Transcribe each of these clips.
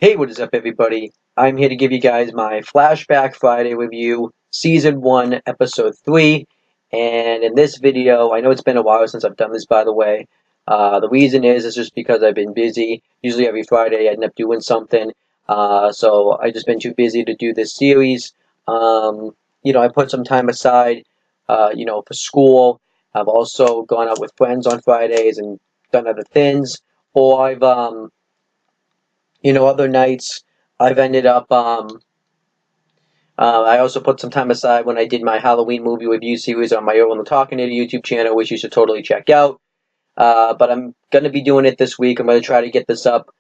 Hey, what is up, everybody? I'm here to give you guys my Flashback Friday review, Season 1, Episode 3. And in this video, I know it's been a while since I've done this, by the way. The reason is just because I've been busy. Usually every Friday I end up doing something. So I've just been too busy to do this series. I put some time aside, for school. I've also gone out with friends on Fridays and done other things. Or other nights I've ended up, I also put some time aside when I did my Halloween movie review series on my Owen Talking to the YouTube channel, which you should totally check out. But I'm going to be doing it this week. I'm going to try to get this up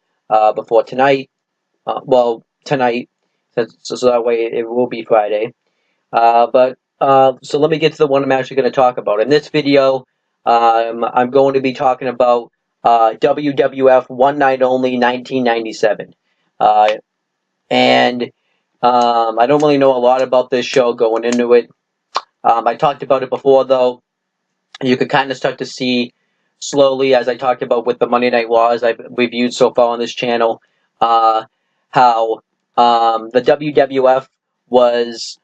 before tonight. Tonight, so that way it will be Friday. So let me get to the one I'm actually going to talk about. In this video, I'm going to be talking about WWF One Night Only 1997. And I don't really know a lot about this show going into it. I talked about it before, though. You could kind of start to see slowly, as I talked about with the Monday Night Wars I've reviewed so far on this channel, how the WWF was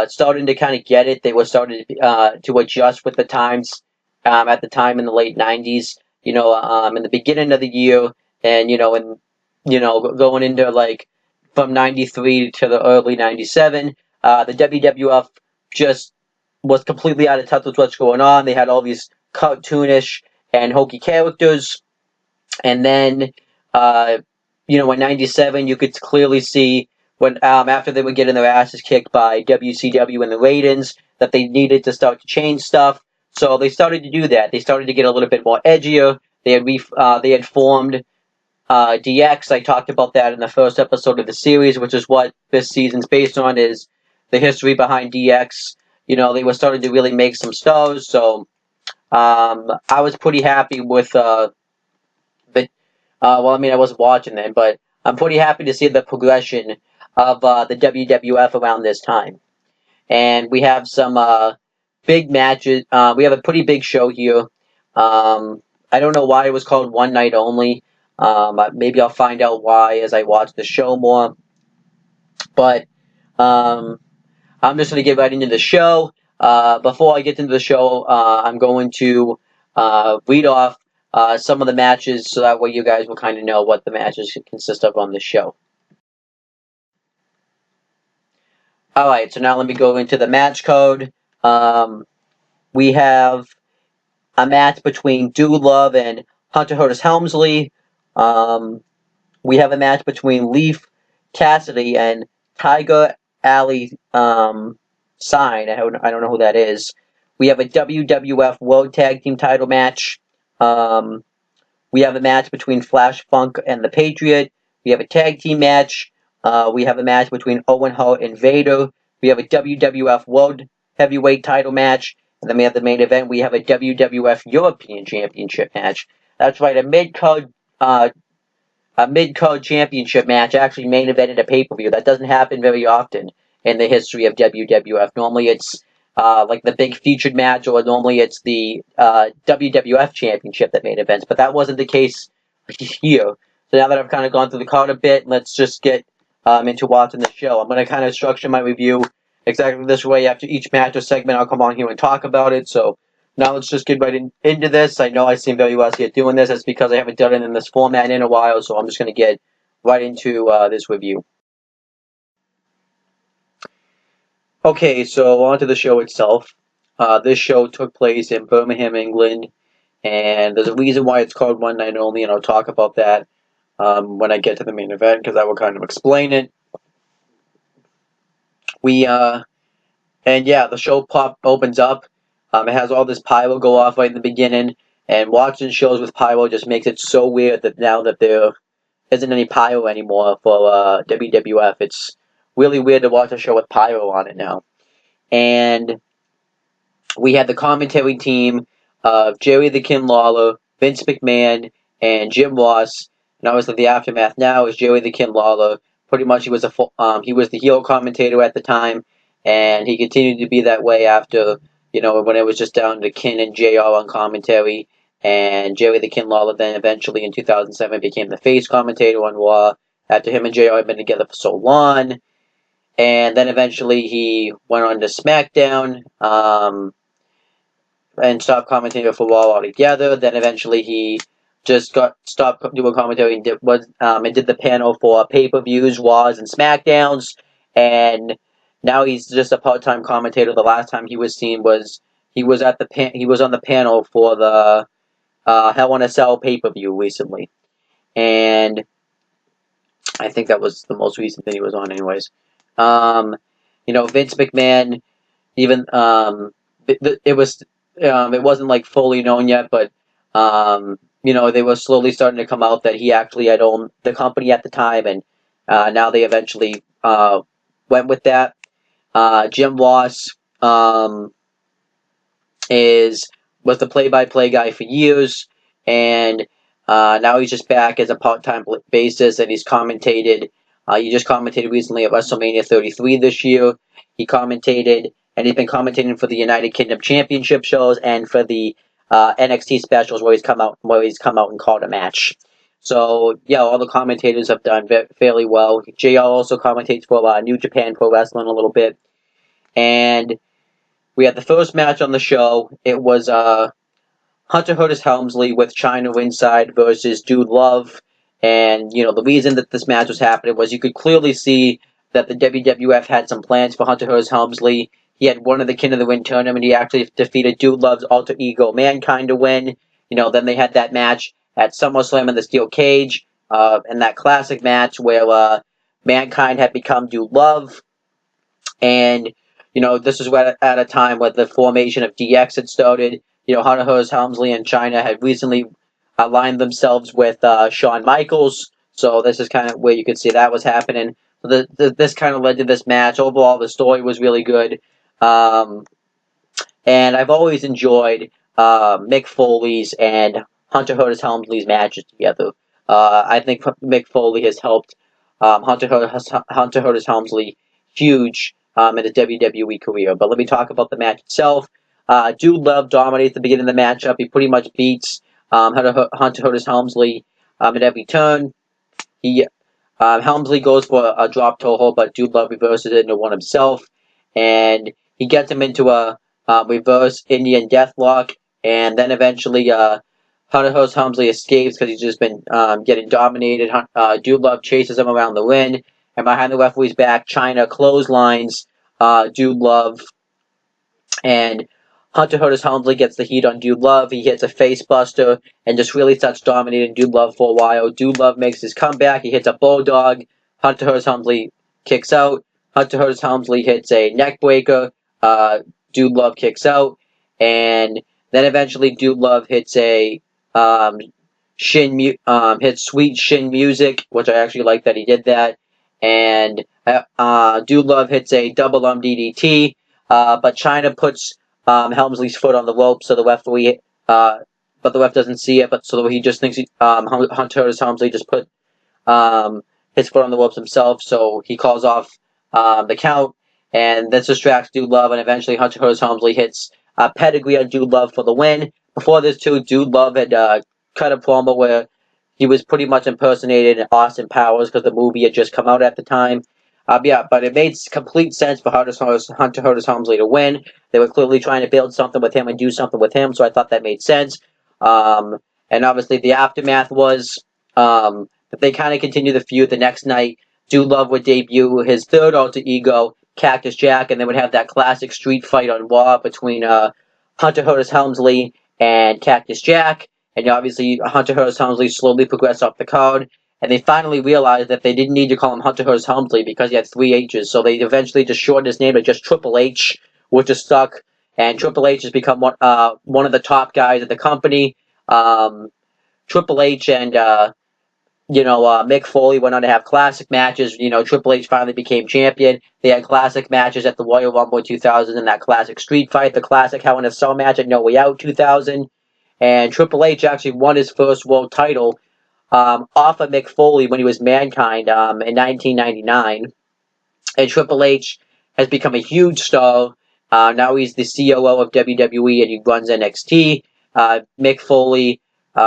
starting to kind of get it. They were starting to adjust with the times at the time in the late 90s, in the beginning of the year, and, going into like from 93 to the early 97, the WWF just was completely out of touch with what's going on. They had all these cartoonish and hokey characters, and then in '97 you could clearly see when after they were getting their asses kicked by WCW and the ratings that they needed to start to change stuff. So they started to do that. They started to get a little bit more edgier. They had formed DX. I talked about that in the first episode of the series, which is what this season's based on, is the history behind DX. They were starting to really make some stars, so I was pretty happy with I wasn't watching then, but I'm pretty happy to see the progression of the WWF around this time. And we have some big matches. We have a pretty big show here. I don't know why it was called One Night Only. Maybe I'll find out why as I watch the show more. But I'm just going to get right into the show. Before I get into the show, I'm going to read off some of the matches so that way you guys will kind of know what the matches consist of on this show. Alright, so now let me go into the match code. We have a match between Dude Love and Hunter Hearst Helmsley. We have a match between Leaf Cassidy and Tiger Alley Sign. I don't know who that is. We have a WWF World Tag Team title match. We have a match between Flash Funk and the Patriot. We have a tag team match. We have a match between Owen, Hart, and Vader. We have a WWF World Heavyweight title match. And then we have the main event. We have a WWF European Championship match. That's right, a mid-card championship match actually main evented a pay-per-view. That doesn't happen very often in the history of WWF. Normally it's like the big featured match, or normally it's the WWF Championship that main events, but that wasn't the case here. So now that I've kind of gone through the card a bit, let's just get into watching the show. I'm going to kind of structure my review exactly this way. After each match or segment, I'll come on here and talk about it. So now let's just get right into this. I know I seem very rusty at doing this. That's because I haven't done it in this format in a while, so I'm just going to get right into this review. Okay, so on to the show itself. This show took place in Birmingham, England, and there's a reason why it's called One Night Only, and I'll talk about that when I get to the main event, because I will kind of explain it. The show opens up. It has all this pyro go off right in the beginning, and watching shows with pyro just makes it so weird that now that there isn't any pyro anymore for WWF, it's really weird to watch a show with pyro on it now. And we had the commentary team of Jerry the King Lawler, Vince McMahon, and Jim Ross. And obviously the aftermath now is Jerry the King Lawler. Pretty much he was the heel commentator at the time, and he continued to be that way after, when it was just down to King and JR on commentary. And Jerry the King Lawler then eventually in 2007 became the face commentator on Raw. after him and JR had been together for so long. And then eventually he went on to SmackDown and stopped commentating for a while altogether. Then eventually he just stopped doing commentary and did the panel for pay-per-views, Raws, and SmackDowns. And now he's just a part-time commentator. The last time he was seen was he was on the panel for the Hell in a Cell pay-per-view recently, and I think that was the most recent thing he was on, anyways. Vince McMahon, even it wasn't like fully known yet, but they were slowly starting to come out that he actually had owned the company at the time, and now they eventually went with that. Jim Ross was the play-by-play guy for years, and now he's just back as a part-time basis, and he's commentated. He just commentated recently at WrestleMania 33 this year. He commentated, and he's been commentating for the United Kingdom Championship shows and for the NXT specials where he's come out and called a match. So yeah, all the commentators have done fairly well. JR also commentates for New Japan Pro Wrestling a little bit, and we had the first match on the show. It was Hunter Hearst Helmsley with Chyna ringside versus Dude Love. And, the reason that this match was happening was you could clearly see that the WWF had some plans for Hunter Hearst Helmsley. He had won the King of the Ring tournament. He actually defeated Dude Love's alter ego, Mankind, to win. Then they had that match at SummerSlam in the Steel Cage, and that classic match where Mankind had become Dude Love. And, this was at a time where the formation of DX had started. Hunter Hearst Helmsley and Chyna had recently aligned themselves with Shawn Michaels. So this is kind of where you could see that was happening. So this kind of led to this match. Overall, the story was really good. And I've always enjoyed Mick Foley's and Hunter Hearst Helmsley's matches together. I think Mick Foley has helped Hunter Hearst Helmsley huge in his WWE career. But let me talk about the match itself. Dude Love dominates the beginning of the matchup. He pretty much beats Hunter Hearst Helmsley at every turn. Helmsley goes for a drop toe hold, but Dude Love reverses it into one himself, and he gets him into a reverse Indian Deathlock, and then eventually Hunter Hearst Helmsley escapes because he's just been getting dominated. Dude Love chases him around the ring, and behind the referee's back, Chyna clotheslines Dude Love, and Hunter Hearst Helmsley gets the heat on Dude Love. He hits a face buster and just really starts dominating Dude Love for a while. Dude Love makes his comeback. He hits a Bulldog. Hunter Hearst Helmsley kicks out. Hunter Hearst Helmsley hits a neck breaker. Dude Love kicks out. And then eventually Dude Love hits a hits Sweet Shin Music, which I actually like that he did that. And Dude Love hits a double DDT. But Chyna puts Helmsley's foot on the rope, so the referee, but the ref doesn't see it. But so he just thinks Hunter Hearst Helmsley just put his foot on the ropes himself. So he calls off the count, and this distracts Dude Love, and eventually Hunter Hearst Helmsley hits pedigree on Dude Love for the win. Before this, too, Dude Love had cut a promo where he was pretty much impersonating Austin Powers because the movie had just come out at the time. But it made complete sense for Hunter Hearst Helmsley to win. They were clearly trying to build something with him and do something with him, so I thought that made sense. And obviously the aftermath was that they kind of continue the feud the next night. Dude Love would debut his third alter ego, Cactus Jack, and they would have that classic street fight on Raw between Hunter Hearst Helmsley and Cactus Jack. And obviously Hunter Hearst Helmsley slowly progressed up the card. And they finally realized that they didn't need to call him Hunter Hearst Helmsley because he had 3 H's. So they eventually just shortened his name to just Triple H, which is stuck. And Triple H has become one of the top guys at the company. Triple H and Mick Foley went on to have classic matches. Triple H finally became champion. They had classic matches at the Royal Rumble 2000 and that classic street fight, the classic Hell in a Cell match at No Way Out 2000. And Triple H actually won his first world title off of Mick Foley when he was Mankind in 1999. And Triple H has become a huge star. Now he's the COO of WWE and he runs NXT. Mick Foley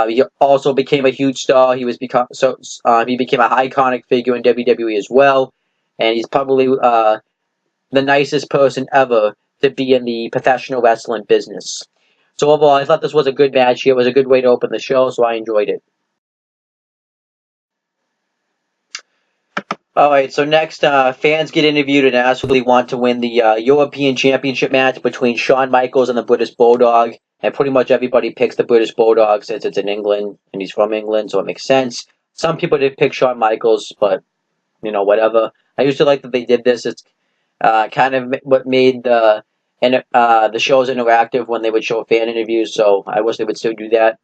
He also became a huge star. He became an iconic figure in WWE as well, and he's probably the nicest person ever to be in the professional wrestling business. So overall, I thought this was a good match. It was a good way to open the show, so I enjoyed it. All right, so next, fans get interviewed and absolutely want to win the European Championship match between Shawn Michaels and the British Bulldog. And pretty much everybody picks the British Bulldog since it's in England and he's from England, so it makes sense. Some people did pick Shawn Michaels, but whatever. I used to like that they did this. It's kind of what made the shows interactive when they would show fan interviews. So I wish they would still do that.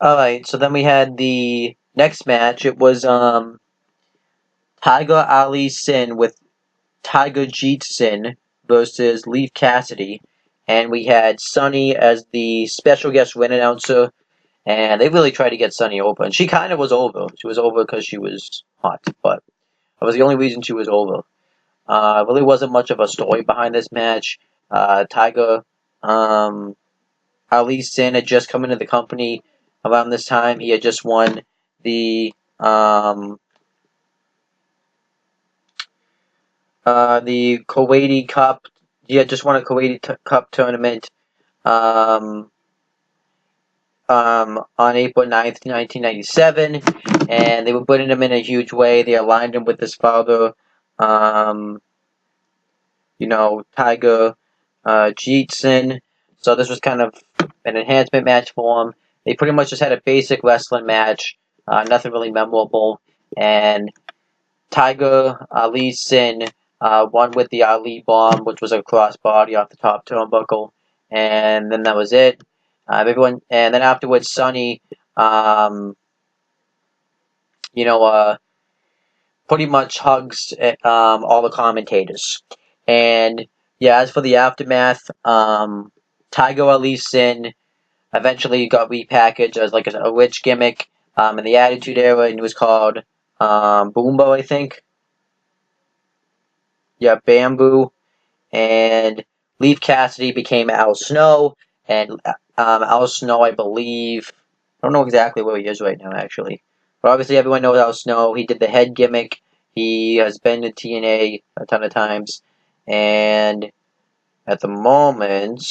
All right, so then we had the next match. It was Tiger Ali Sin with Tiger Jeet Sin versus Leaf Cassidy, and we had Sonny as the special guest ring announcer. And they really tried to get Sonny over, and she kind of was over. She was over because she was hot, but that was the only reason she was over. Really wasn't much of a story behind this match. Tiger Ali Sin had just come into the company around this time. He had just won the Kuwaiti Cup. He had just won a Kuwaiti Cup tournament on April 9th, 1997, and they were putting him in a huge way. They aligned him with his father, Tiger Jeetson. So this was kind of an enhancement match for him. They pretty much just had a basic wrestling match, nothing really memorable, and Tiger Ali Sin won with the Ali Bomb, which was a crossbody off the top turnbuckle, and then that was it. And then afterwards, Sonny, pretty much hugs all the commentators. And yeah, as for the aftermath, Tiger Ali Sin eventually got repackaged as like a rich gimmick in the Attitude Era, and it was called Boombo, I think. Yeah, Bamboo. And Leaf Cassidy became Al Snow, and Al Snow, I believe, I don't know exactly where he is right now, actually. But obviously everyone knows Al Snow. He did the head gimmick. He has been to TNA a ton of times. And at the moment,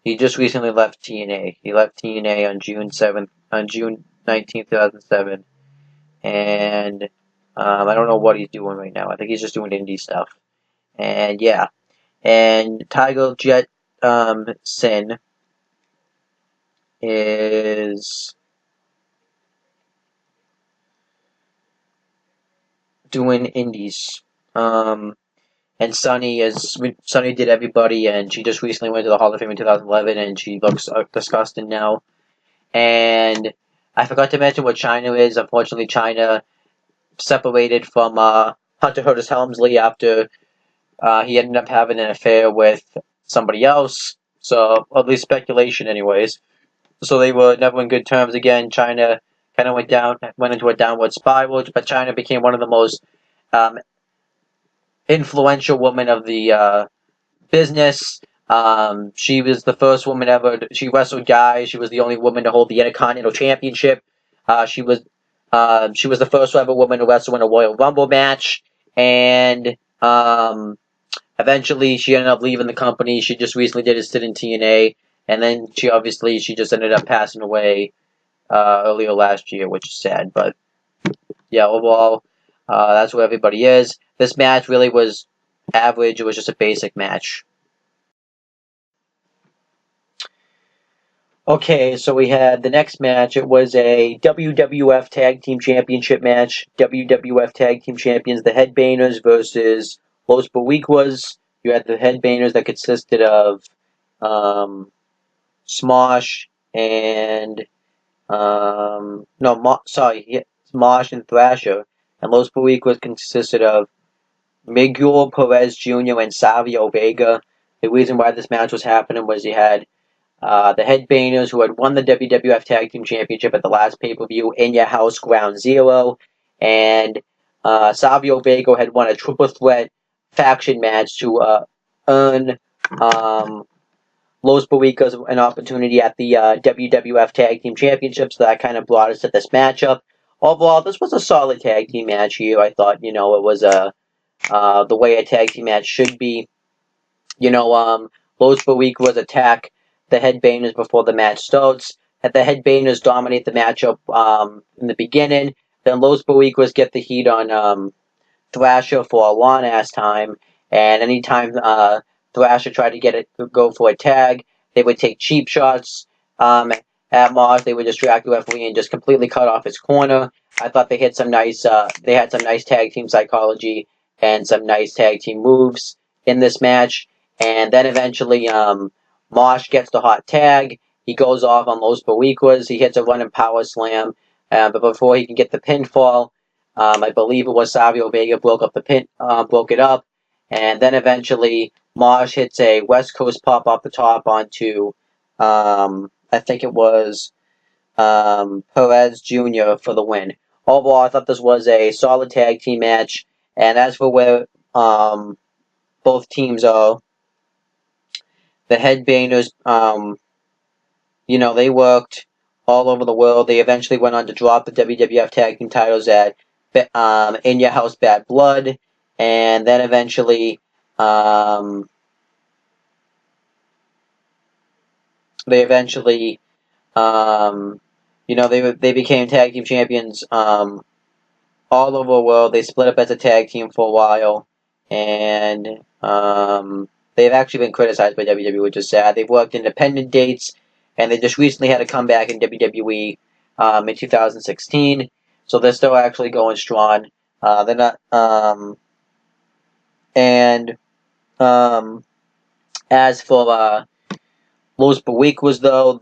he just recently left TNA. He left TNA on June 19th, 2007. And I don't know what he's doing right now. I think he's just doing indie stuff. And yeah. And Tiger Jet Sin is doing indies. And Sonny did everybody, and she just recently went to the Hall of Fame in 2011, and she looks disgusting now. And I forgot to mention what China is. Unfortunately, China separated from Hunter Hearst Helmsley after he ended up having an affair with somebody else. So, at least speculation, anyways. So they were never in good terms again. China kind of went into a downward spiral, but China became one of the most influential women of the business. She was the first woman ever. She wrestled guys. She was the only woman to hold the Intercontinental Championship. She was the first ever woman to wrestle in a Royal Rumble match, and eventually she ended up leaving the company. She just recently did a stint in TNA, and then she just ended up passing away earlier last year, which is sad. But yeah, overall, that's where everybody is. This match really was average. It was just a basic match. Okay, so we had the next match. It was a WWF Tag Team Championship match. WWF Tag Team Champions, the Headbangers versus Los Boricuas. You had the Headbangers that consisted of Smosh and Smosh and Thrasher. And Los Boricuas consisted of Miguel Perez Jr. and Savio Vega. The reason why this match was happening was you had the Headbangers, who had won the WWF Tag Team Championship at the last pay-per-view, In Your House Ground Zero, and Savio Vega had won a triple threat faction match to earn Los Barricas an opportunity at the WWF Tag Team Championships. That kind of brought us to this matchup. Overall, this was a solid tag team match here. I thought, it was the way a tag team match should be. Los Barricas attack the Headbangers before the match starts. At the Headbangers dominate the matchup in the beginning. Then Los Barricas get the heat on Thrasher for a long ass time, and anytime Thrasher tried to go for a tag, they would take cheap shots at Moss. They would distract the referee and just completely cut off his corner. I thought they had some nice tag team psychology and some nice tag team moves in this match. And then eventually, Mosh gets the hot tag. He goes off on Los Barricas. He hits a running power slam, but before he can get the pinfall, I believe it was Savio Vega broke it up, and then eventually Mosh hits a West Coast pop off the top onto, I think it was Perez Jr. for the win. Overall, I thought this was a solid tag team match, and as for where both teams are, the Headbangers, they worked all over the world. They eventually went on to drop the WWF Tag Team titles at In Your House Bad Blood, and then eventually they became tag team champions all over the world. They split up as a tag team for a while, and they've actually been criticized by WWE, which is sad. They've worked independent dates, and they just recently had a comeback in WWE in 2016. So they're still actually going strong. They're not, and as for Los Barricas, though,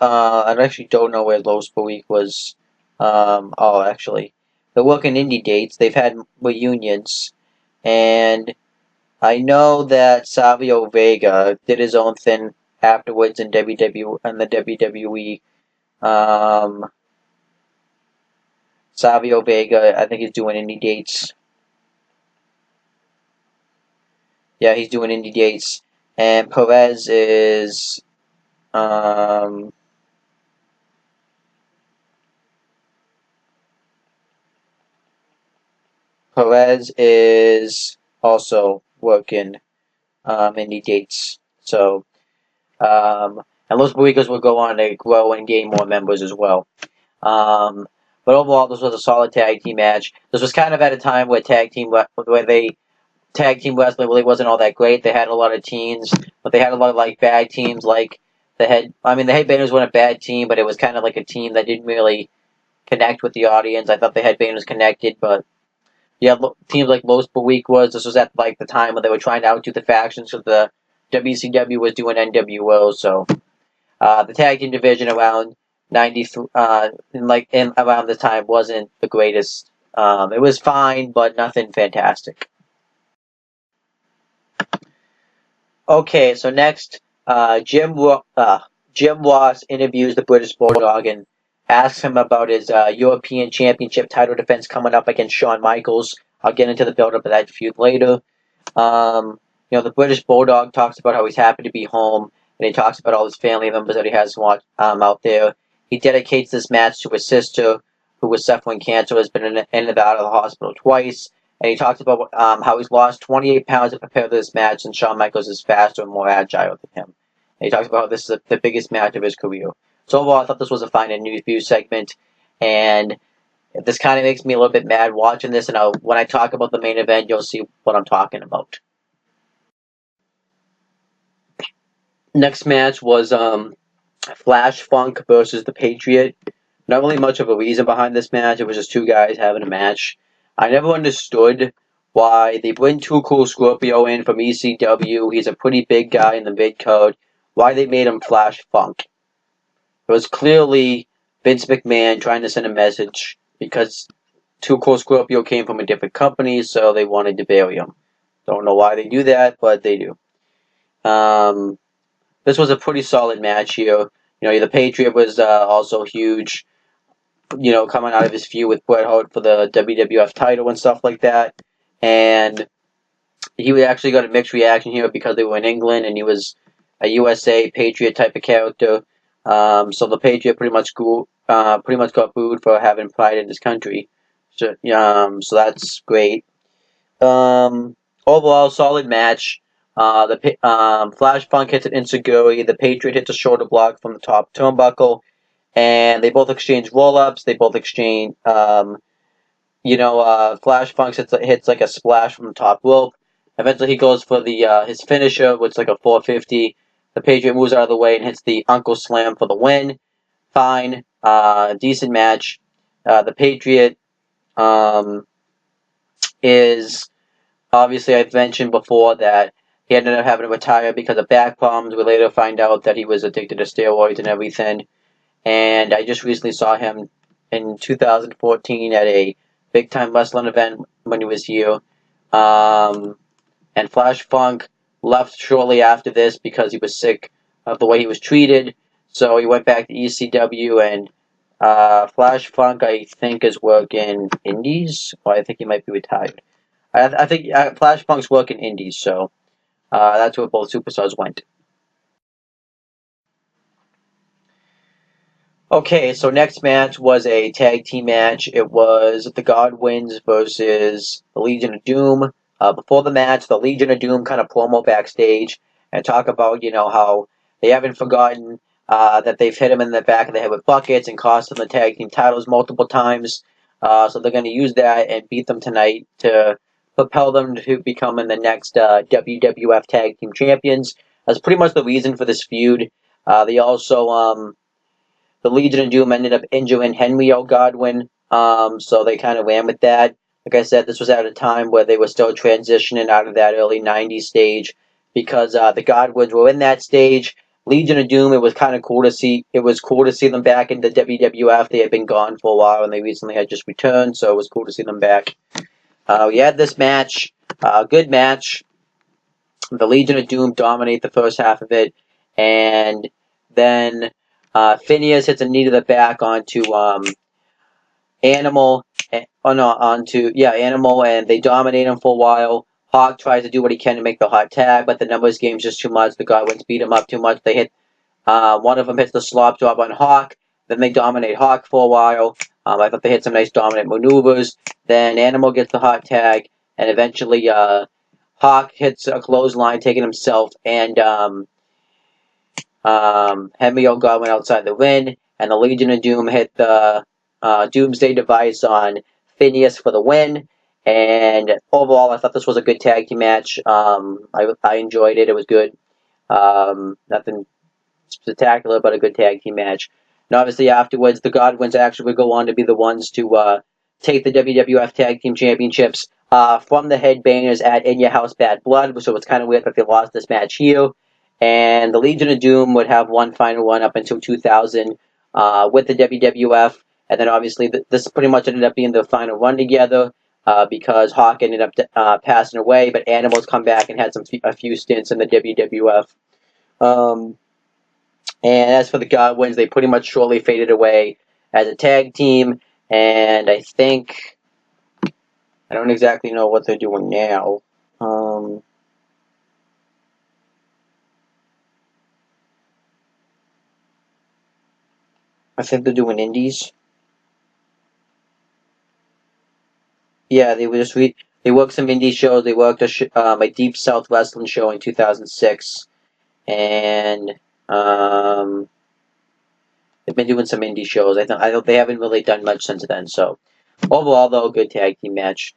I actually don't know where Los Barricas. Actually, they're working indie dates. They've had reunions, and I know that Savio Vega did his own thing afterwards in the WWE. Savio Vega, I think he's doing indie dates. Yeah, he's doing indie dates, and Perez is also working indie dates. So, and Los Barricas will go on to grow and gain more members as well. But overall, this was a solid tag team match. This was kind of at a time where tag team wrestling really wasn't all that great. They had a lot of teams, but they had a lot of bad teams like the Headbangers weren't a bad team, but it was kind of like a team that didn't really connect with the audience. I thought the Headbangers connected, but yeah, teams like Los Barricas, this was at the time when they were trying to outdo the factions, so the WCW was doing NWO. So the tag team division around around this time wasn't the greatest. It was fine, but nothing fantastic. Okay, so next, Jim Ross interviews the British Bulldog and asks him about his European Championship title defense coming up against Shawn Michaels. I'll get into the build-up of that feud later. The British Bulldog talks about how he's happy to be home, and he talks about all his family members that he has out there. He dedicates this match to his sister, who was suffering cancer, has been in and out of the hospital twice. And he talks about how he's lost 28 pounds to prepare for this match, and Shawn Michaels is faster and more agile than him. And he talks about how this is the biggest match of his career. So overall, I thought this was a fine interview segment, and this kind of makes me a little bit mad watching this, and when I talk about the main event, you'll see what I'm talking about. Next match was Flash Funk versus the Patriot. Not really much of a reason behind this match. It was just two guys having a match. I never understood why they bring Too Cool Scorpio in from ECW. He's a pretty big guy in the mid-card. Why they made him Flash Funk. It was clearly Vince McMahon trying to send a message because Too Cool Scorpio came from a different company, so they wanted to bury him. Don't know why they do that, but they do. This was a pretty solid match here. The Patriot was also huge. coming out of his feud with Bret Hart for the WWF title and stuff like that. And he actually got a mixed reaction here because they were in England and he was a USA Patriot type of character. So the Patriot pretty much got booed for having pride in his country. So that's great. Overall, solid match. Flash Funk hits an insecurity. The Patriot hits a shoulder block from the top turnbuckle, and they both exchange roll-ups. They both exchange, Flash Funk hits like a splash from the top rope. Eventually, he goes for the his finisher, which is like a 450. The Patriot moves out of the way and hits the Uncle Slam for the win. Fine, decent match. The Patriot is obviously, I've mentioned before that he ended up having to retire because of back problems. We later find out that he was addicted to steroids and everything. And I just recently saw him in 2014 at a big-time wrestling event when he was here. And Flash Funk left shortly after this because he was sick of the way he was treated. So he went back to ECW, and Flash Funk, I think, is working Indies, or I think he might be retired. I think Flash Funk's working Indies, so that's where both superstars went. Okay, so next match was a tag team match. It was the Godwins versus the Legion of Doom. Before the match, the Legion of Doom kind of promo backstage and talk about, how they haven't forgotten that they've hit him in the back of the head with buckets and cost them the tag team titles multiple times. So they're going to use that and beat them tonight to propel them to becoming the next WWF Tag Team Champions. That's pretty much the reason for this feud. They also... the Legion of Doom ended up injuring Henry O. Godwin, so they kind of ran with that. Like I said, this was at a time where they were still transitioning out of that early 90s stage because the Godwins were in that stage. Legion of Doom, it was kind of cool to see. It was cool to see them back in the WWF. They had been gone for a while, and they recently had just returned, so it was cool to see them back. We had this match, good match. The Legion of Doom dominate the first half of it, and then Phineas hits a knee to the back onto Animal. Animal, and they dominate him for a while. Hawk tries to do what he can to make the hot tag, but the numbers game's just too much. The Godwins beat him up too much. They hit one of them hits the slop job on Hawk. Then they dominate Hawk for a while. I thought they hit some nice dominant maneuvers. Then Animal gets the hot tag, and eventually Hawk hits a clothesline, taking himself and Henry O. Godwin outside the win, and the Legion of Doom hit the Doomsday device on Phineas for the win. And overall, I thought this was a good tag team match. I enjoyed it. It was good. Nothing spectacular, but a good tag team match. And obviously, afterwards, the Godwins actually would go on to be the ones to take the WWF Tag Team Championships from the Headbangers at In Your House Bad Blood. So it's kind of weird that they lost this match here. And the Legion of Doom would have one final run up until 2000 with the WWF. And then obviously this pretty much ended up being the final run together because Hawk ended up passing away. But Animals come back and had a few stints in the WWF. And as for the Godwins, they pretty much shortly faded away as a tag team. And I don't exactly know what they're doing now. I think they're doing indies. Yeah, they worked some indie shows. They worked a Deep South Wrestling show in 2006, and they've been doing some indie shows. I think they haven't really done much since then. So overall, though, a good tag team match.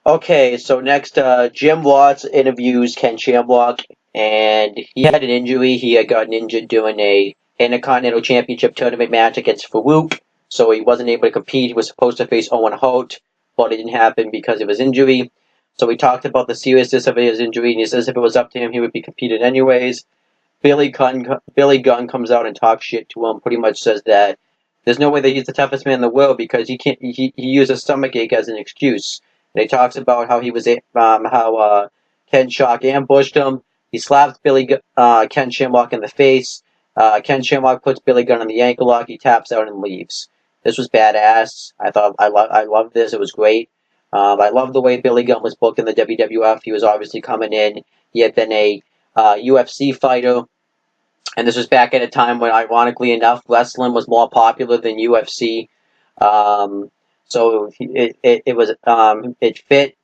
Okay, so next, Jim Watts interviews Ken Shamrock, and he had an injury. He had gotten injured doing a Intercontinental Championship tournament match against Farouk, so he wasn't able to compete. He was supposed to face Owen Hart, but it didn't happen because of his injury. So we talked about the seriousness of his injury, and he says if it was up to him, he would be competing anyways. Billy Gunn comes out and talks shit to him, pretty much says that there's no way that he's the toughest man in the world because he used a stomachache as an excuse. And he talks about how he was how Ken Shock ambushed him. He slapped Ken Shamrock in the face. Ken Shamrock puts Billy Gunn on the ankle lock. He taps out and leaves. This was badass. I loved this. It was great. I loved the way Billy Gunn was booked in the WWF. He was obviously coming in. He had been a UFC fighter, and this was back at a time when, ironically enough, wrestling was more popular than UFC. So it fit,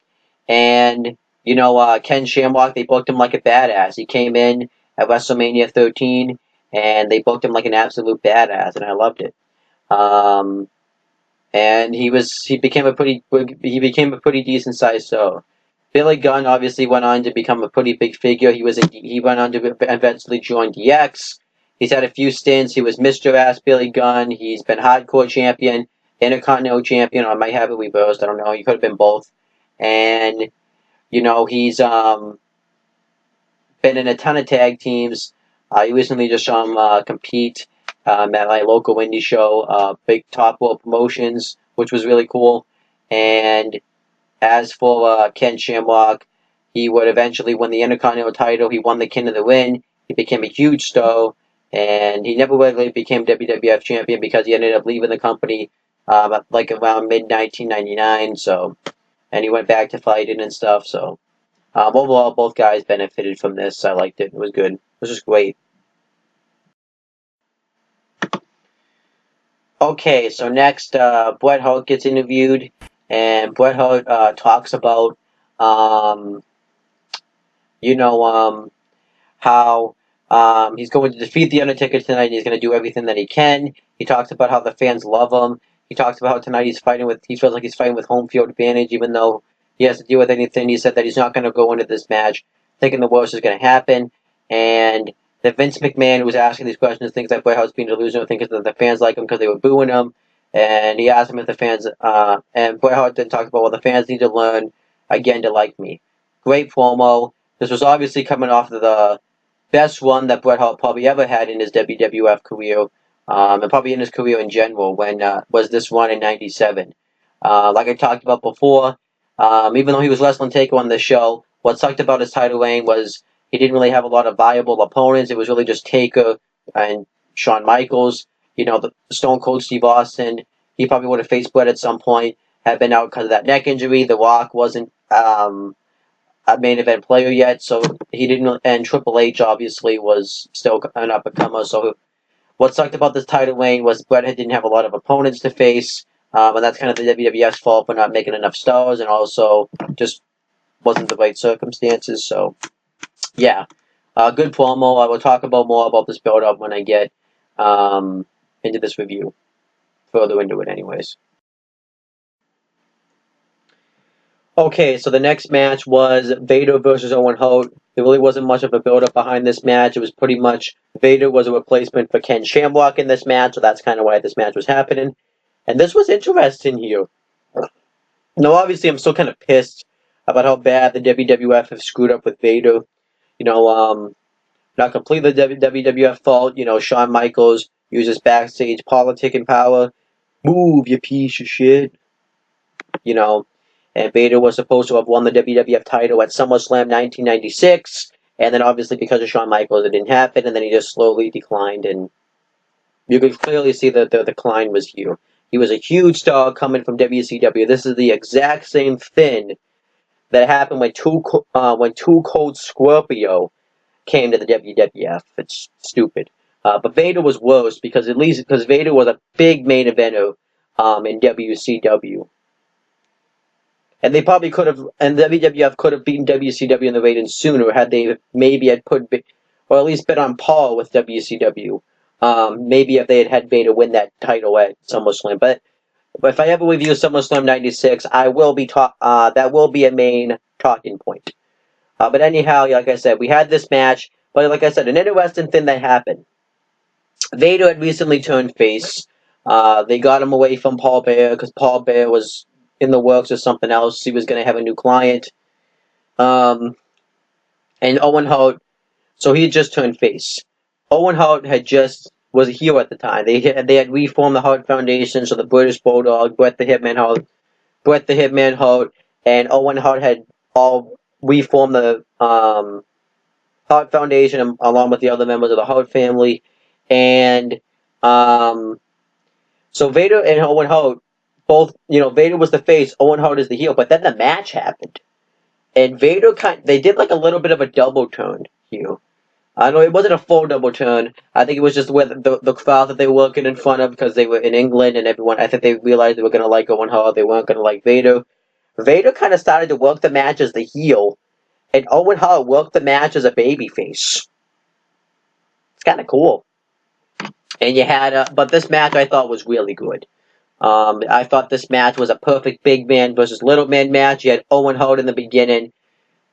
and Ken Shamrock, they booked him like a badass. He came in at WrestleMania 13, and they booked him like an absolute badass, and I loved it. And he became a pretty decent sized star. Billy Gunn obviously went on to become a pretty big figure. He went on to eventually join DX. He's had a few stints. He was Mr. Ass Billy Gunn. He's been Hardcore Champion, Intercontinental Champion. I might have it reversed. I don't know. He could have been both. And he's been in a ton of tag teams. You recently just saw him compete at my local indie show, Big Top World Promotions, which was really cool. And as for Ken Shamrock, he would eventually win the Intercontinental title. He won the King of the Ring. He became a huge star, and he never really became WWF champion because he ended up leaving the company like around mid-1999. So, and he went back to fighting and stuff. So, overall, both guys benefited from this. I liked it. It was good. It was just great. Okay, so next, Bret Hart gets interviewed, and Bret Hart talks about, how he's going to defeat the Undertaker tonight. And he's going to do everything that he can. He talks about how the fans love him. He talks about how tonight he feels like he's fighting with home field advantage, even though he has to deal with anything. He said that he's not going to go into this match thinking the worst is going to happen, and that Vince McMahon, who was asking these questions, thinks that Bret Hart's being delusional, thinking that the fans like him because they were booing him. And he asked him if the fans, and Bret Hart then talked about, well, the fans need to learn again to like me. Great promo. This was obviously coming off of the best run that Bret Hart probably ever had in his WWF career, and probably in his career in general, when was this run in '97. Like I talked about before, even though he was wrestling Taker on the show, what sucked about his title reign was he didn't really have a lot of viable opponents. It was really just Taker and Shawn Michaels. The Stone Cold Steve Austin. He probably would have faced Bret at some point, had been out because of that neck injury. The Rock wasn't a main event player yet, so he didn't. And Triple H obviously was still an up and comer. So what sucked about this title reign was Bret didn't have a lot of opponents to face, and that's kind of the WWF's fault for not making enough stars, and also just wasn't the right circumstances. So yeah, good promo. I will talk about more about this build-up when I get into this review, further into it anyways. Okay, so the next match was Vader versus Owen Hart. There really wasn't much of a build-up behind this match. It was pretty much Vader was a replacement for Ken Shamrock in this match, so that's kind of why this match was happening. And this was interesting here. Now, obviously, I'm still kind of pissed about how bad the WWF have screwed up with Vader. Not completely the WWF fault. Shawn Michaels uses backstage politic and power. Move, you piece of shit. And Vader was supposed to have won the WWF title at SummerSlam 1996, and then obviously because of Shawn Michaels, it didn't happen, and then he just slowly declined, and you could clearly see that the decline was here. He was a huge star coming from WCW. This is the exact same thing that happened when Too Cold Scorpio came to the WWF. It's stupid. But Vader was worse because Vader was a big main eventer in WCW. And they probably could have, and WWF could have beaten WCW in the ratings sooner had they maybe had or at least been on par with WCW. Maybe if they had Vader win that title at SummerSlam. But if I ever review SummerSlam '96, I will be that will be a main talking point. But anyhow, like I said, we had this match. But like I said, an interesting thing that happened. Vader had recently turned face. They got him away from Paul Bearer because Paul Bearer was in the works or something else. He was going to have a new client. And Owen Hart, so he had just turned face. Owen Hart was a heel at the time. They had reformed the Hart Foundation, so the British Bulldog, Bret the Hitman Hart, and Owen Hart had all reformed the Hart Foundation along with the other members of the Hart family. And so Vader and Owen Hart both, Vader was the face, Owen Hart is the heel. But then the match happened, and Vader they did like a little bit of a double turn heel. I know it wasn't a full double turn. I think it was just where the crowd that they were working in front of, because they were in England and everyone, I think they realized they were going to like Owen Hart. They weren't going to like Vader. Vader kind of started to work the match as the heel, and Owen Hart worked the match as a babyface. It's kind of cool. And you had, but this match I thought was really good. I thought this match was a perfect big man versus little man match. You had Owen Hart in the beginning,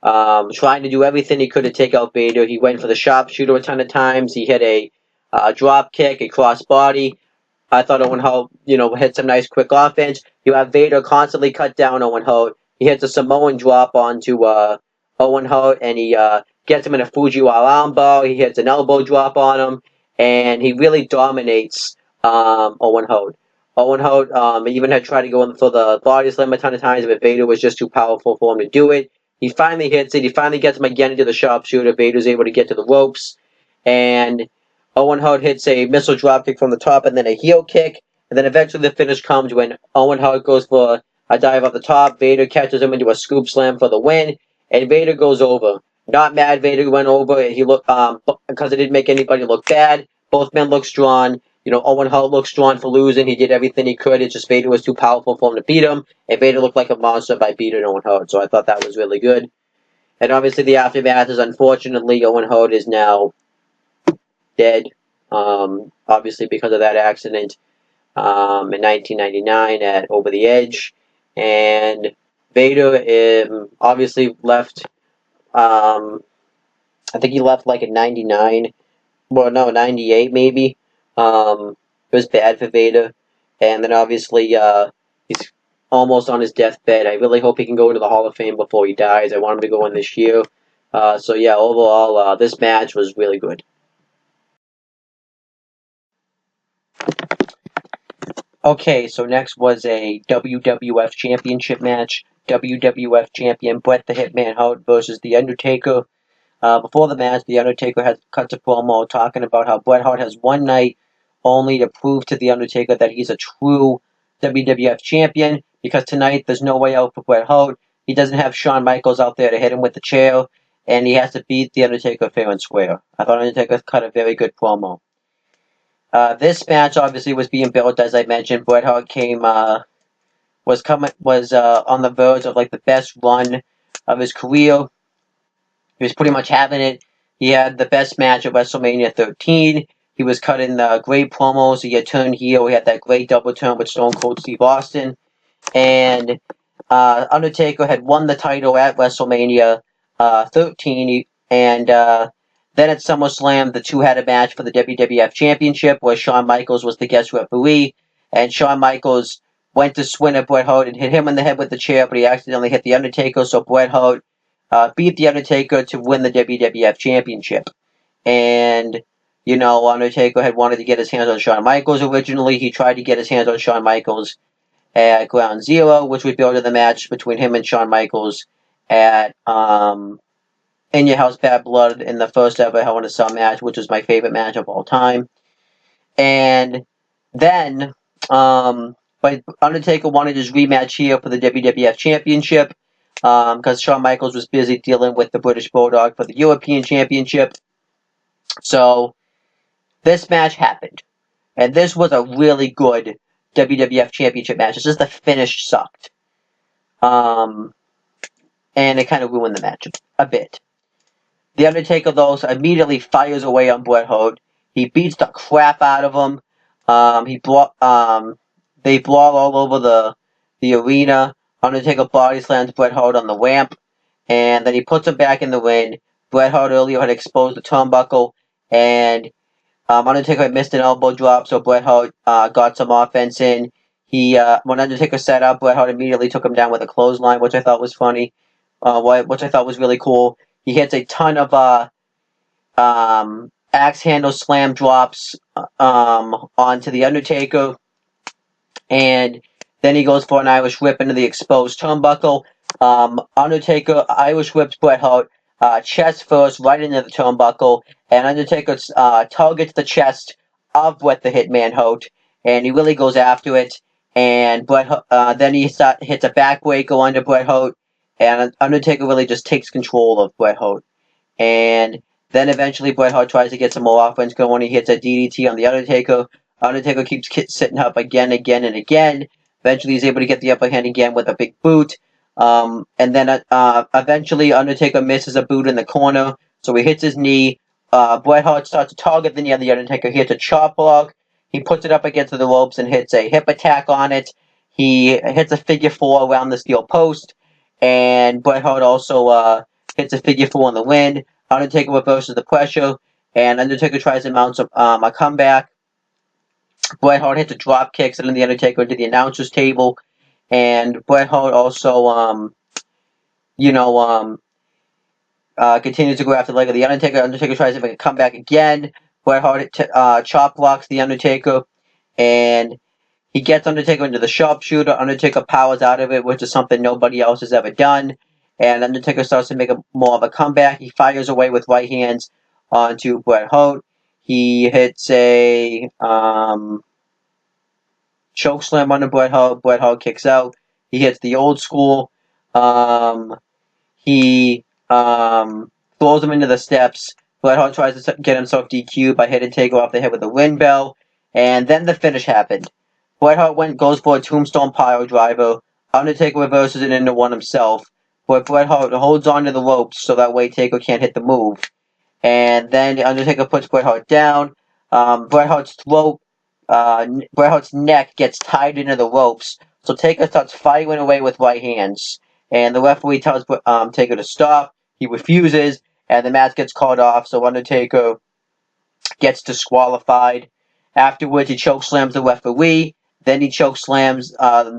trying to do everything he could to take out Vader. He went for the sharpshooter a ton of times. He hit a drop kick, a crossbody. I thought Owen Hart, hit some nice quick offense. You have Vader constantly cut down Owen Hart. He hits a Samoan drop onto Owen Hart, and he gets him in a Fujiwara armbar. He hits an elbow drop on him, and he really dominates Owen Hart. Owen Hart even had tried to go in for the body slam a ton of times, but Vader was just too powerful for him to do it. He finally hits it. He finally gets him again into the sharpshooter. Vader's able to get to the ropes, and Owen Hart hits a missile dropkick from the top, and then a heel kick, and then eventually the finish comes when Owen Hart goes for a dive off the top. Vader catches him into a scoop slam for the win, and Vader goes over. Not mad Vader went over. He looked because it didn't make anybody look bad. Both men looked strong. Owen Hart looked strong for losing. He did everything he could. It's just Vader was too powerful for him to beat him, and Vader looked like a monster by beating Owen Hart. So I thought that was really good. And obviously the aftermath is, unfortunately, Owen Hart is now dead. Obviously because of that accident in 1999 at Over the Edge. And Vader obviously left, I think he left like in 99. Well, no, 98 maybe. It was bad for Vader. And then obviously he's almost on his deathbed. I really hope he can go into the Hall of Fame before he dies. I want him to go in this year. So yeah, overall, this match was really good. Okay, so next was a WWF Championship match. WWF Champion Bret the Hitman Hart versus The Undertaker. Before the match, The Undertaker had cut a promo talking about how Bret Hart has one night only to prove to The Undertaker that he's a true WWF champion, because tonight there's no way out for Bret Hart. He doesn't have Shawn Michaels out there to hit him with the chair, and he has to beat The Undertaker fair and square. I thought Undertaker cut a very good promo. This match obviously was being built, as I mentioned. Bret Hart was on the verge of like the best run of his career. He was pretty much having it. He had the best match at WrestleMania 13. He was cutting great promos. He had turned heel. He had that great double turn with Stone Cold Steve Austin. And Undertaker had won the title at WrestleMania 13. And then at SummerSlam, the two had a match for the WWF Championship where Shawn Michaels was the guest referee. And Shawn Michaels went to swing at Bret Hart and hit him in the head with the chair, but he accidentally hit The Undertaker, so Bret Hart beat The Undertaker to win the WWF Championship. And, Undertaker had wanted to get his hands on Shawn Michaels originally. He tried to get his hands on Shawn Michaels at Ground Zero, which we built in the match between him and Shawn Michaels at In Your House Bad Blood in the first ever Hell in a Cell match, which was my favorite match of all time. And then, but Undertaker wanted his rematch here for the WWF Championship, because Shawn Michaels was busy dealing with the British Bulldog for the European Championship. So, this match happened. And this was a really good WWF Championship match. It's just the finish sucked. And it kind of ruined the match a bit. The Undertaker, though, immediately fires away on Bret Hart. He beats the crap out of him. They brawl all over the arena. Undertaker body slams Bret Hart on the ramp, and then he puts him back in the ring. Bret Hart earlier had exposed the turnbuckle, and Undertaker had missed an elbow drop, so Bret Hart got some offense in. When Undertaker sat up, Bret Hart immediately took him down with a clothesline, which I thought was funny, which I thought was really cool. He hits a ton of axe handle slam drops onto the Undertaker, and then he goes for an Irish whip into the exposed turnbuckle. Undertaker Irish whips Bret Hart chest first right into the turnbuckle, and Undertaker targets the chest of Bret the Hitman Hart, and he really goes after it. And then he hits a backbreaker under Bret Hart, and Undertaker really just takes control of Bret Hart. And then eventually Bret Hart tries to get some more offense going. He hits a DDT on the Undertaker. Undertaker keeps sitting up again, and again. Eventually he's able to get the upper hand again with a big boot. And then eventually Undertaker misses a boot in the corner, so he hits his knee. Bret Hart starts to target the knee of the Undertaker. He hits a chop block. He puts it up against the ropes and hits a hip attack on it. He hits a figure 4 around the steel post. And Bret Hart also hits a figure 4 on the win. Undertaker reverses the pressure. And Undertaker tries to mount a comeback. Bret Hart hits a drop kick, sending the Undertaker into the announcer's table. And Bret Hart also, continues to go after the leg of the Undertaker. Undertaker tries to make a comeback again. Bret Hart chop blocks the Undertaker, and he gets Undertaker into the sharpshooter. Undertaker powers out of it, which is something nobody else has ever done. And Undertaker starts to make more of a comeback. He fires away with right hands onto Bret Hart. He hits a choke slam on Bret Hart. Bret Hart kicks out. He hits the old school. He throws him into the steps. Bret Hart tries to get himself DQ'd by hitting Taker off the head with a wind bell. And then the finish happened. Bret Hart goes for a tombstone pile driver. Undertaker reverses it into one himself. But Bret Hart holds on to the ropes so that way Taker can't hit the move. And then the Undertaker puts Bret Hart down. Bret Hart's neck gets tied into the ropes. So Taker starts firing away with right hands. And the referee tells Taker to stop. He refuses, and the match gets called off. So Undertaker gets disqualified. Afterwards, he chokeslams the referee. Then he chokeslams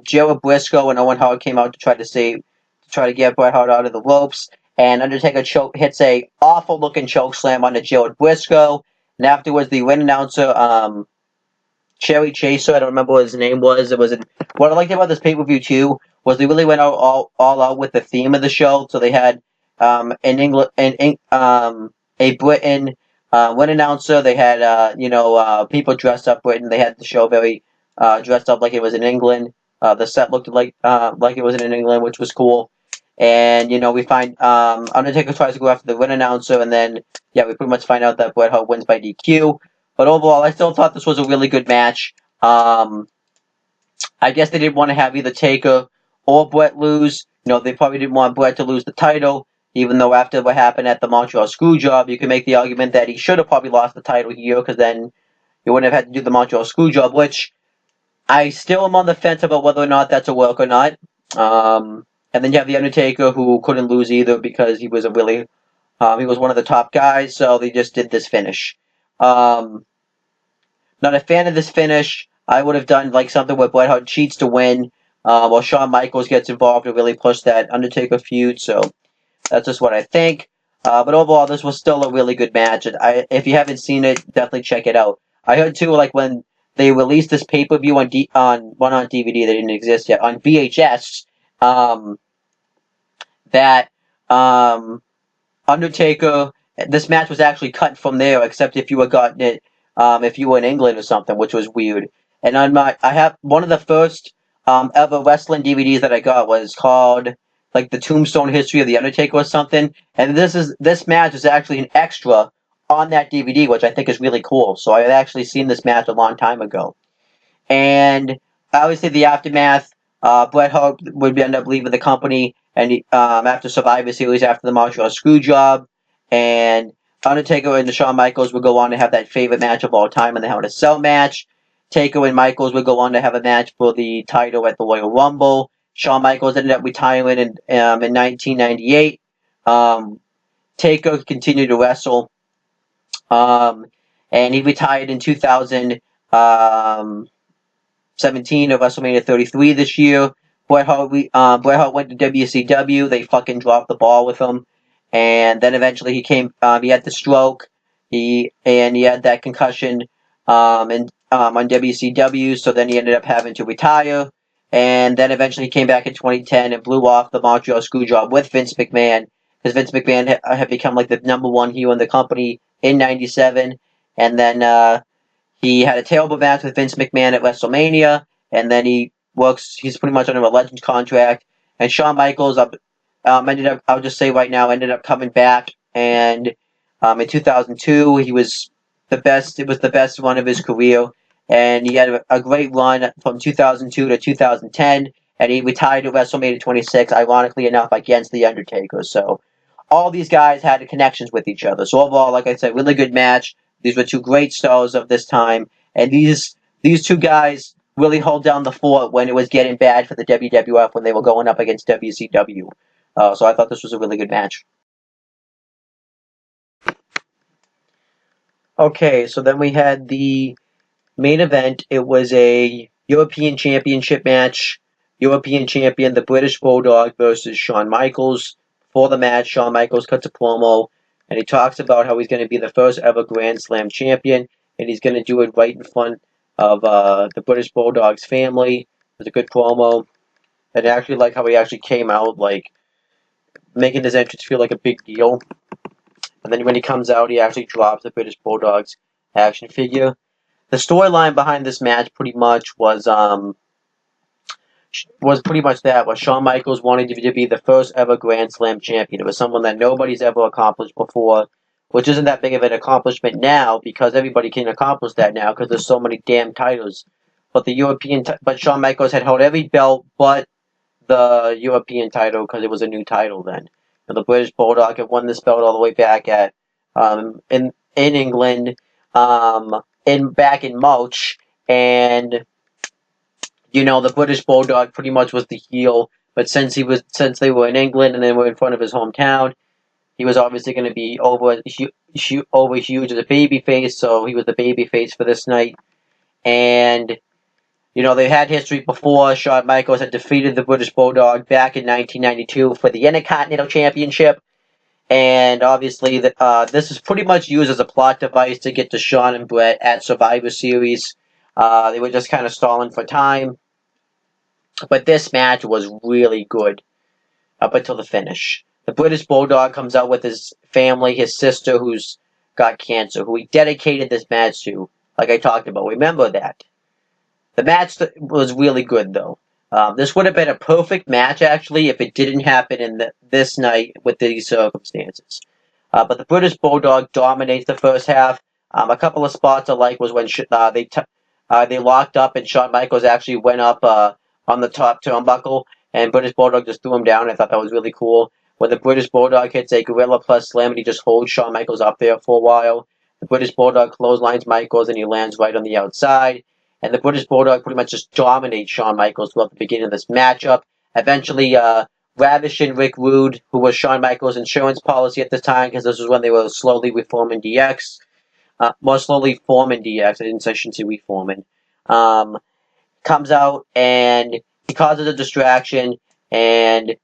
Gerald Briscoe, and Owen Hart came out to try to get Bret Hart out of the ropes. And Undertaker hits a awful looking chokeslam onto Gerald Briscoe. And afterwards, the ring announcer, Cherry Chaser, I don't remember what his name was. What I liked about this pay-per-view too was they really went all out with the theme of the show. So they had in England, a Britain ring announcer. They had people dressed up Britain. They had the show very dressed up like it was in England. The set looked like it was in England, which was cool. And we find Undertaker tries to go after the ring announcer, and then we pretty much find out that Bret Hart wins by DQ. But overall, I still thought this was a really good match. I guess they didn't want to have either Taker or Bret lose. They probably didn't want Bret to lose the title, even though after what happened at the Montreal Screwjob, you can make the argument that he should have probably lost the title here, because then you wouldn't have had to do the Montreal Screwjob, which I still am on the fence about whether or not that's a work or not. And then you have the Undertaker, who couldn't lose either because he was he was one of the top guys, so they just did this finish. Not a fan of this finish. I would have done something where Bret Hart cheats to win, while Shawn Michaels gets involved to really push that Undertaker feud. So that's just what I think. But overall, this was still a really good match. If you haven't seen it, definitely check it out. I heard too, when they released this pay-per-view on DVD, that didn't exist yet, on VHS, that Undertaker, this match was actually cut from there, except if you had gotten it, if you were in England or something, which was weird. And I have one of the first ever wrestling DVDs that I got was called the Tombstone History of the Undertaker or something. And this match is actually an extra on that DVD, which I think is really cool. So I had actually seen this match a long time ago. And obviously the aftermath, Bret Hart would end up leaving the company, and after Survivor Series, after the Montreal Screwjob, and Undertaker and Shawn Michaels would go on to have that favorite match of all time in the Hell in a Cell match. Taker and Michaels would go on to have a match for the title at the Royal Rumble. Shawn Michaels ended up retiring in 1998. Taker continued to wrestle, and he retired in 2017 of WrestleMania 33 this year. Bret Hart went to WCW. They fucking dropped the ball with him. And then eventually he had the stroke. He had that concussion on WCW, so then he ended up having to retire. And then eventually he came back in 2010 and blew off the Montreal Screwjob with Vince McMahon, because Vince McMahon had become the #1 heel in the company in '97. And then He had a terrible match with Vince McMahon at WrestleMania, and then he's pretty much under a Legends contract. And Shawn Michaels ended up, I'll just say right now, ended up coming back, and in 2002 he was the best. It was the best run of his career, and he had a great run from 2002 to 2010, and he retired at WrestleMania 26, ironically enough, against The Undertaker. So all these guys had connections with each other. So overall, like I said, really good match. These were two great stars of this time, and these two guys really hold down the fort when it was getting bad for the WWF when they were going up against WCW. So I thought this was a really good match. Okay, so then we had the main event. It was a European Championship match. European Champion, the British Bulldog versus Shawn Michaels. For the match, Shawn Michaels cuts a promo, and he talks about how he's going to be the first ever Grand Slam champion, and he's going to do it right in front of the British Bulldog's family. It was a good promo. And I actually like how he actually came out, like, making his entrance feel like a big deal. And then when he comes out, he actually drops the British Bulldog's action figure. The storyline behind this match pretty much was pretty much that, was Shawn Michaels wanting to be the first ever Grand Slam champion. It was someone that nobody's ever accomplished before, which isn't that big of an accomplishment now because everybody can accomplish that now because there's so many damn titles. But but Shawn Michaels had held every belt but the European title because it was a new title then. And the British Bulldog had won this belt all the way back at in England back in March, and the British Bulldog pretty much was the heel. But since they were in England and they were in front of his hometown, he was obviously going to be over huge as a babyface, so he was the babyface for this night. And they had history before. Shawn Michaels had defeated the British Bulldog back in 1992 for the Intercontinental Championship. And obviously, this is pretty much used as a plot device to get to Shawn and Bret at Survivor Series. They were just kind of stalling for time. But this match was really good up until the finish. The British Bulldog comes out with his family, his sister who's got cancer, who he dedicated this match to, like I talked about. Remember that. The match was really good, though. This would have been a perfect match, actually, if it didn't happen this night with these circumstances. But the British Bulldog dominates the first half. A couple of spots I like was when they locked up and Shawn Michaels actually went up on the top turnbuckle, and British Bulldog just threw him down. I thought that was really cool. When the British Bulldog hits a Gorilla Plus Slam and he just holds Shawn Michaels up there for a while, the British Bulldog clotheslines Michaels and he lands right on the outside. And the British Bulldog pretty much just dominates Shawn Michaels throughout the beginning of this matchup. Eventually, ravishing Rick Rude, who was Shawn Michaels' insurance policy at this time, because this was when they were slowly reforming DX. More slowly forming DX. I shouldn't say reforming. Comes out and he causes a distraction, and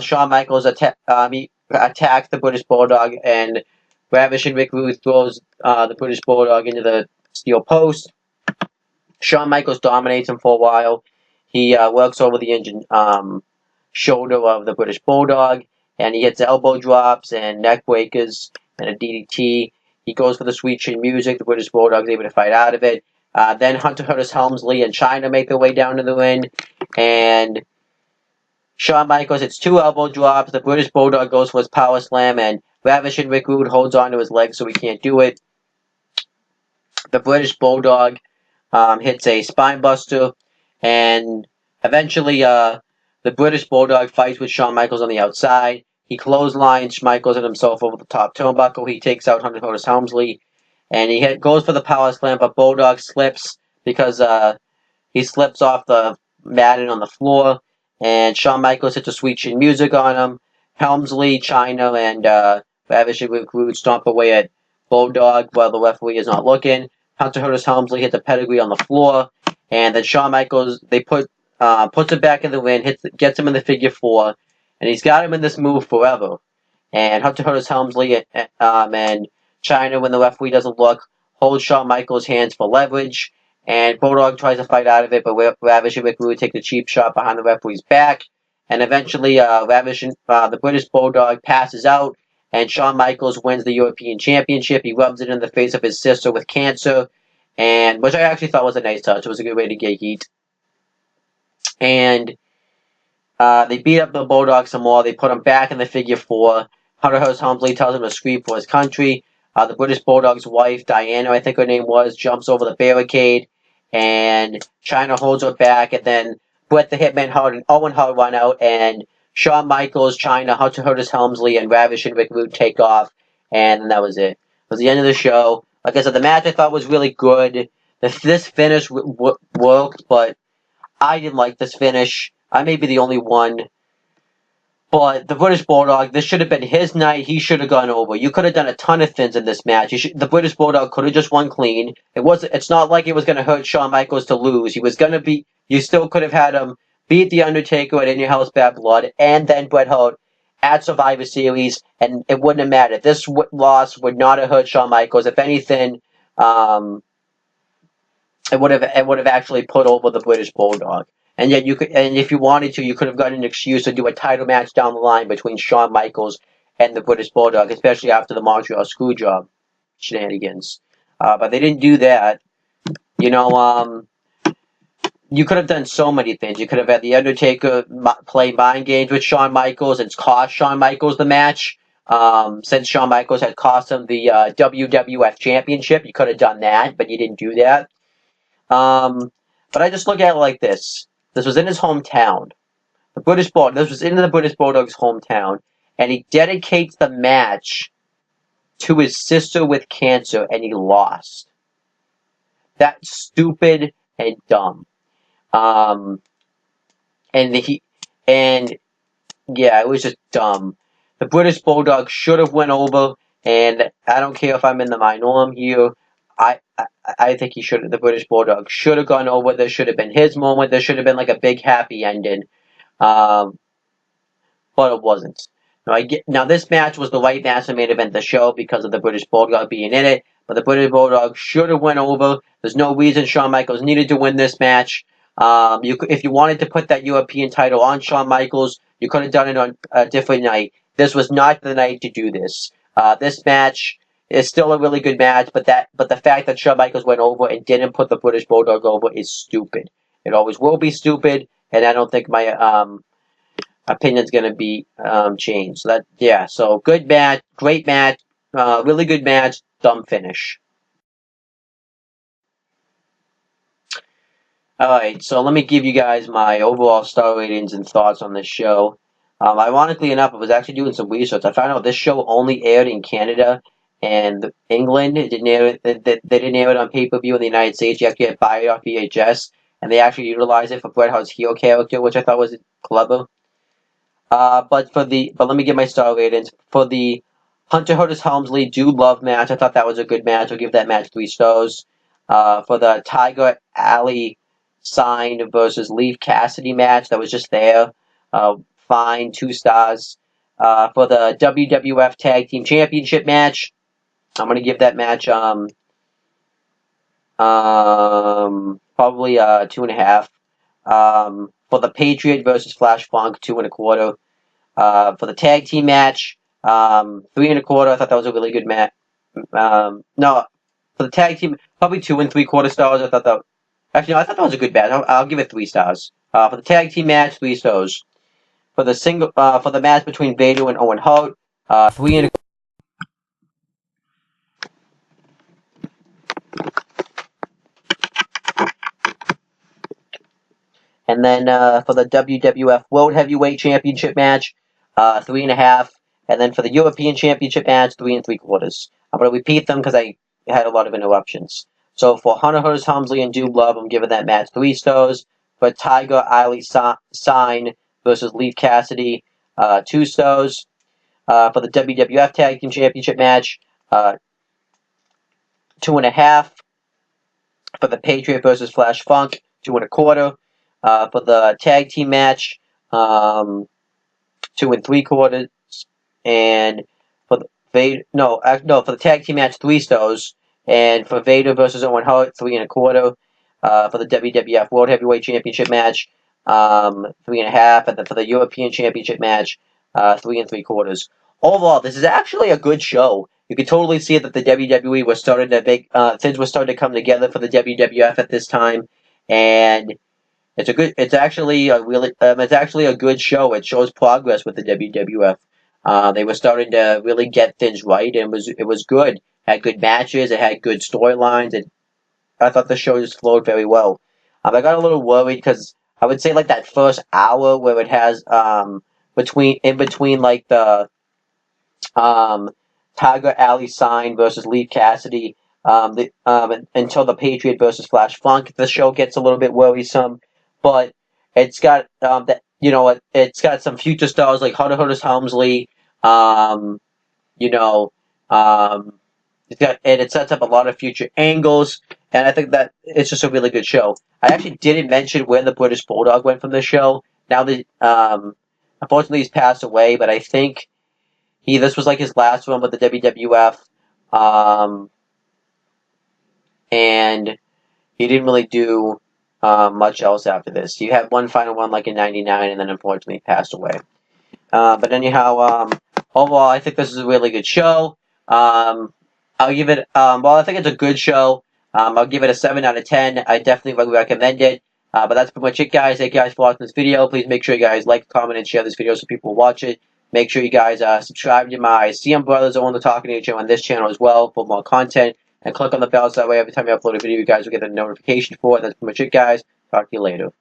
Shawn Michaels attacks the British Bulldog, and ravishing Rick Rude throws the British Bulldog into the steel post. Shawn Michaels dominates him for a while. He works over the injured shoulder of the British Bulldog, and he hits elbow drops and neck breakers and a DDT. He goes for the sweet chin music. The British Bulldog's able to fight out of it. Then Hunter Hearst Helmsley and Chyna make their way down to the ring, and Shawn Michaels hits two elbow drops. The British Bulldog goes for his power slam, and ravishing Rick Rude holds onto his leg so he can't do it. The British Bulldog hits a spine buster, and eventually the British Bulldog fights with Shawn Michaels on the outside. He clotheslines Michaels and himself over the top turnbuckle. He takes out Hunter Hearst Helmsley, and he goes for the power slam, but Bulldog slips because he slips off the matting on the floor, and Shawn Michaels hits a sweet chin music on him. Helmsley, Chyna, and ravishing Rick Rude stomp away at Bulldog while the referee is not looking. Hunter Hearst Helmsley hits a pedigree on the floor, and then Shawn Michaels puts it back in the ring, gets him in the figure four, and he's got him in this move forever. And Hunter Hearst Helmsley and Chyna, when the referee doesn't look, holds Shawn Michaels' hands for leverage, and Bulldog tries to fight out of it, but ravishing Rick Rude takes a cheap shot behind the referee's back, and eventually the British Bulldog passes out, and Shawn Michaels wins the European Championship. He rubs it in the face of his sister with cancer, and which I actually thought was a nice touch. It was a good way to get heat. And they beat up the Bulldog some more. They put him back in the figure 4. Hunter Hearst Helmsley tells him to scream for his country. The British Bulldog's wife, Diana, I think her name was, jumps over the barricade, and China holds her back, and then Bret the Hitman Hart and Owen Hart run out, and Shawn Michaels, China, Hunter Hearst Helmsley, and Ravish and Rick Rude take off, and that was it. It was the end of the show. Like I said, the match I thought was really good. This finish worked, but I didn't like this finish. I may be the only one. But the British Bulldog, this should have been his night. He should have gone over. You could have done a ton of things in this match. The British Bulldog could have just won clean. It's not like it was going to hurt Shawn Michaels to lose. He was going to be. You still could have had him beat the Undertaker at In Your House Bad Blood, and then Bret Hart at Survivor Series, and it wouldn't have mattered. This loss would not have hurt Shawn Michaels. If anything, it would have actually put over the British Bulldog. And yet and if you wanted to, you could have gotten an excuse to do a title match down the line between Shawn Michaels and the British Bulldog, especially after the Montreal Screwjob shenanigans. But they didn't do that. You could have done so many things. You could have had the Undertaker play mind games with Shawn Michaels and cost Shawn Michaels the match. Since Shawn Michaels had cost him the WWF Championship, you could have done that, but you didn't do that. But I just look at it like this. This was in his hometown. This was in the British Bulldog's hometown. And he dedicates the match to his sister with cancer, and he lost. That's stupid and dumb. And it was just dumb. The British Bulldog should have went over, and I don't care if I'm in the minority here. I think the British Bulldog should have gone over. This should have been his moment. There should have been like a big happy ending. But it wasn't. Now this match was the right match to main event the show because of the British Bulldog being in it. But the British Bulldog should have went over. There's no reason Shawn Michaels needed to win this match. If you wanted to put that European title on Shawn Michaels, you could have done it on a different night. This was not the night to do this. This match is still a really good match, but the fact that Shawn Michaels went over and didn't put the British Bulldog over is stupid. It always will be stupid, and I don't think my opinion's going to be changed. So good match, great match, really good match, dumb finish. Alright, so let me give you guys my overall star ratings and thoughts on this show. Ironically enough, I was actually doing some research. I found out this show only aired in Canada and England. They didn't air it on pay-per-view in the United States. You have to get buy it off VHS, and they actually utilized it for Bret Hart's heel character, which I thought was clever. But let me give my star ratings. For the Hunter Hearst Helmsley Dude Love match, I thought that was a good match. I'll give that match 3 stars. For the Tiger Alley Sign versus Leaf Cassidy match, that was just there. Fine, 2 stars. For the WWF Tag Team Championship match, I'm going to give that match probably 2.5. For the Patriot versus Flash Funk, 2.25. For the tag team match, 3.25. I thought that was a really good match. No, for the tag team, probably 2.75 stars. I thought that that was a good match. I'll give it 3 stars. For the tag team match, 3 stars. For the match between Vader and Owen Hart, 3.25. And then for the WWF World Heavyweight Championship match, 3.5. And then for the European Championship match, 3.75. I'm going to repeat them because I had a lot of interruptions. So for Hunter Hearst Helmsley and Dude Love, I'm giving that match 3 stars. For Tiger Alley Sign versus Leaf Cassidy, 2 stars. For the WWF Tag Team Championship match, 2.5. For the Patriot versus Flash Funk, 2.25. For the tag team match, 2.75, and for the for the tag team match, 3 stars, and for Vader versus Owen Hart, 3.25. For the WWF World Heavyweight Championship match, 3.5, and then for the European Championship match, 3.75. Overall, this is actually a good show. You could totally see that the WWE was starting to make things were starting to come together for the WWF at this time, and it's actually a good show. It shows progress with the WWF. They were starting to really get things right, and it was good. Had good matches. It had good storylines, and I thought the show just flowed very well. I got a little worried because I would say like that first hour where it has between like the um, Tiger Alley sign versus Lee Cassidy, until the Patriot versus Flash Funk. The show gets a little bit worrisome, but it's got it's got some future stars like Hunter Helmsley. Um, you know, um, it sets up a lot of future angles, and I think that it's just a really good show. I actually didn't mention where the British Bulldog went from the show. Now that unfortunately he's passed away, but I think this was like his last one with the WWF, and he didn't really do much else after this. He had one final one like in '99, and then unfortunately passed away. But anyhow, overall, I think this is a really good show. I'll give it, well, I think it's a good show. I'll give it a 7 out of 10. I definitely would recommend it. But that's pretty much it, guys. Thank you guys for watching this video. Please make sure you guys like, comment, and share this video so people watch it. Make sure you guys subscribe to my CM Brothers Owen the Talking Nature on this channel as well for more content. And click on the bell so that way every time I upload a video, you guys will get a notification for it. That's pretty much it, guys. Talk to you later.